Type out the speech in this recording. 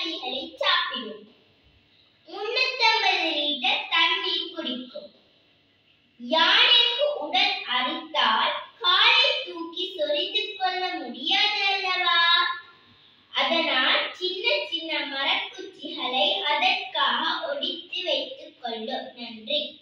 காய்கறிகளை சாப்பிடும். 350 லிட்டர் தண்ணீர் குடிக்கும். யானைக்கு உடல் அரித்தால் காலை தூக்கி சொரிந்து கொள்ள முடியாது அல்லவா? அதனால் சின்ன சின்ன மரக்குச்சிகளை அதற்காக ஒடித்து வைத்துக் கொள்ளும். நன்றி.